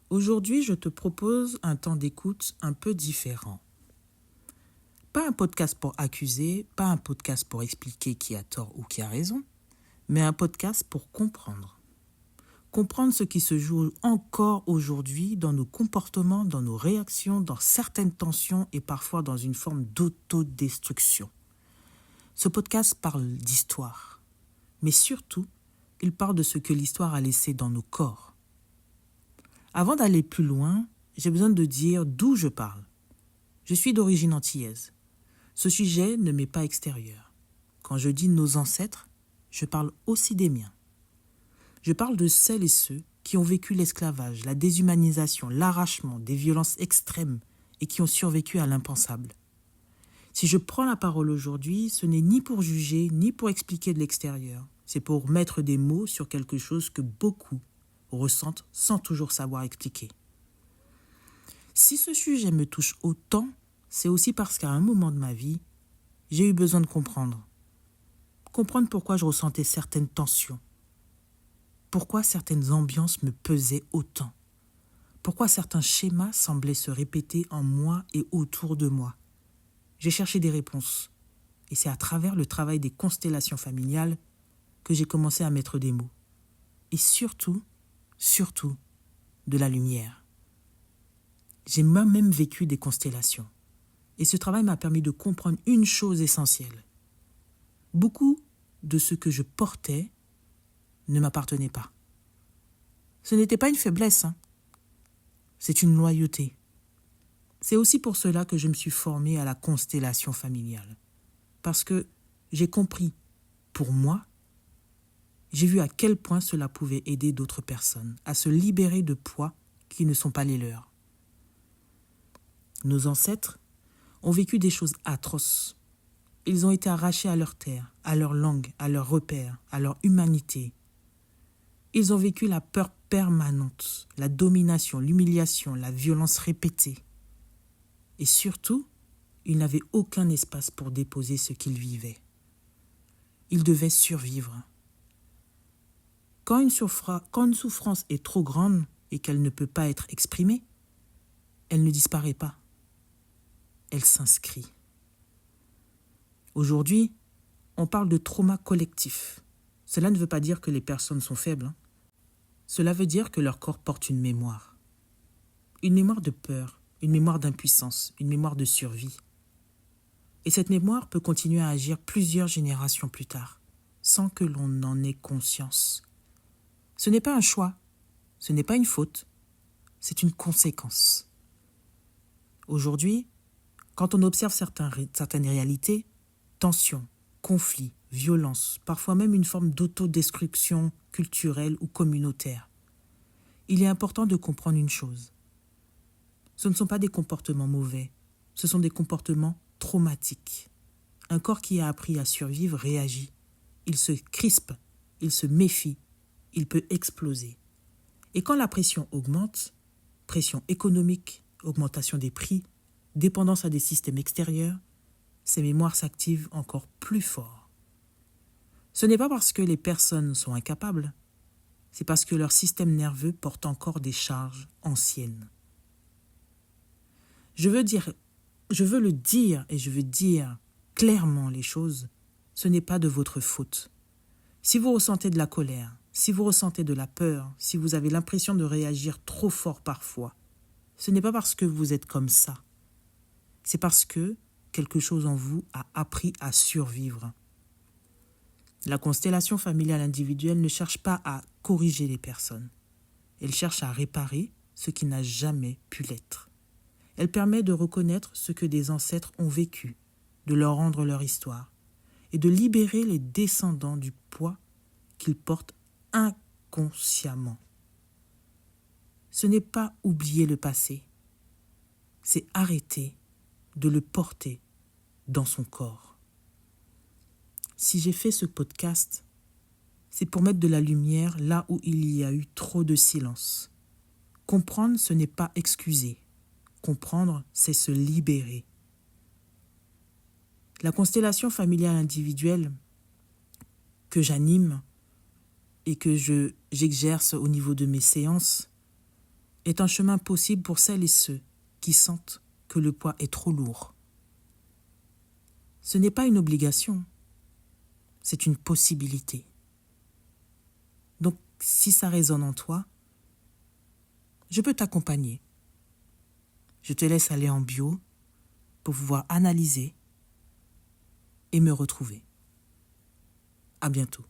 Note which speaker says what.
Speaker 1: Aujourd'hui, je te propose un temps d'écoute un peu différent. Pas un podcast pour accuser, pas un podcast pour expliquer qui a tort ou qui a raison, mais un podcast pour comprendre. Comprendre ce qui se joue encore aujourd'hui dans nos comportements, dans nos réactions, dans certaines tensions et parfois dans une forme d'autodestruction. Ce podcast parle d'histoire, mais surtout, il parle de ce que l'histoire a laissé dans nos corps. Avant d'aller plus loin, j'ai besoin de dire d'où je parle. Je suis d'origine antillaise. Ce sujet ne m'est pas extérieur. Quand je dis nos ancêtres, je parle aussi des miens. Je parle de celles et ceux qui ont vécu l'esclavage, la déshumanisation, l'arrachement, des violences extrêmes et qui ont survécu à l'impensable. Si je prends la parole aujourd'hui, ce n'est ni pour juger, ni pour expliquer de l'extérieur. C'est pour mettre des mots sur quelque chose que beaucoup ressentent sans toujours savoir expliquer. Si ce sujet me touche autant, c'est aussi parce qu'à un moment de ma vie, j'ai eu besoin de comprendre. Comprendre pourquoi je ressentais certaines tensions. Pourquoi certaines ambiances me pesaient autant. Pourquoi certains schémas semblaient se répéter en moi et autour de moi. J'ai cherché des réponses. Et c'est à travers le travail des constellations familiales que j'ai commencé à mettre des mots. Et surtout, de la lumière. J'ai moi-même vécu des constellations. Et ce travail m'a permis de comprendre une chose essentielle. Beaucoup de ce que je portais ne m'appartenait pas. Ce n'était pas une faiblesse, c'est une loyauté. C'est aussi pour cela que je me suis formée à la constellation familiale. Parce que j'ai compris, pour moi, j'ai vu à quel point cela pouvait aider d'autres personnes à se libérer de poids qui ne sont pas les leurs. Nos ancêtres ont vécu des choses atroces. Ils ont été arrachés à leur terre, à leur langue, à leurs repères, à leur humanité. Ils ont vécu la peur permanente, la domination, l'humiliation, la violence répétée. Et surtout, ils n'avaient aucun espace pour déposer ce qu'ils vivaient. Ils devaient survivre. Quand une souffrance est trop grande et qu'elle ne peut pas être exprimée, elle ne disparaît pas. Elle s'inscrit. Aujourd'hui, on parle de trauma collectif. Cela ne veut pas dire que les personnes sont faibles. Cela veut dire que leur corps porte une mémoire. Une mémoire de peur, une mémoire d'impuissance, une mémoire de survie. Et cette mémoire peut continuer à agir plusieurs générations plus tard, sans que l'on en ait conscience. Ce n'est pas un choix, ce n'est pas une faute, c'est une conséquence. Aujourd'hui, quand on observe certaines réalités, tensions, conflits, violences, parfois même une forme d'autodestruction culturelle ou communautaire, il est important de comprendre une chose. Ce ne sont pas des comportements mauvais, ce sont des comportements traumatiques. Un corps qui a appris à survivre réagit. Il se crispe, il se méfie, il peut exploser. Et quand la pression augmente, pression économique, augmentation des prix, dépendance à des systèmes extérieurs, ces mémoires s'activent encore plus fort. Ce n'est pas parce que les personnes sont incapables, c'est parce que leur système nerveux porte encore des charges anciennes. Je veux le dire et je veux dire clairement les choses, ce n'est pas de votre faute. Si vous ressentez de la colère, si vous ressentez de la peur, si vous avez l'impression de réagir trop fort parfois, ce n'est pas parce que vous êtes comme ça. C'est parce que quelque chose en vous a appris à survivre. La constellation familiale individuelle ne cherche pas à corriger les personnes. Elle cherche à réparer ce qui n'a jamais pu l'être. Elle permet de reconnaître ce que des ancêtres ont vécu, de leur rendre leur histoire et de libérer les descendants du poids qu'ils portent inconsciemment. Ce n'est pas oublier le passé, c'est arrêter de le porter dans son corps. Si j'ai fait ce podcast, c'est pour mettre de la lumière là où il y a eu trop de silence. Comprendre, ce n'est pas excuser. Comprendre, c'est se libérer. La constellation familiale individuelle que j'anime et que j'exerce au niveau de mes séances est un chemin possible pour celles et ceux qui sentent que le poids est trop lourd. Ce n'est pas une obligation, c'est une possibilité. Donc, si ça résonne en toi, je peux t'accompagner. Je te laisse aller en bio pour pouvoir analyser et me retrouver. À bientôt.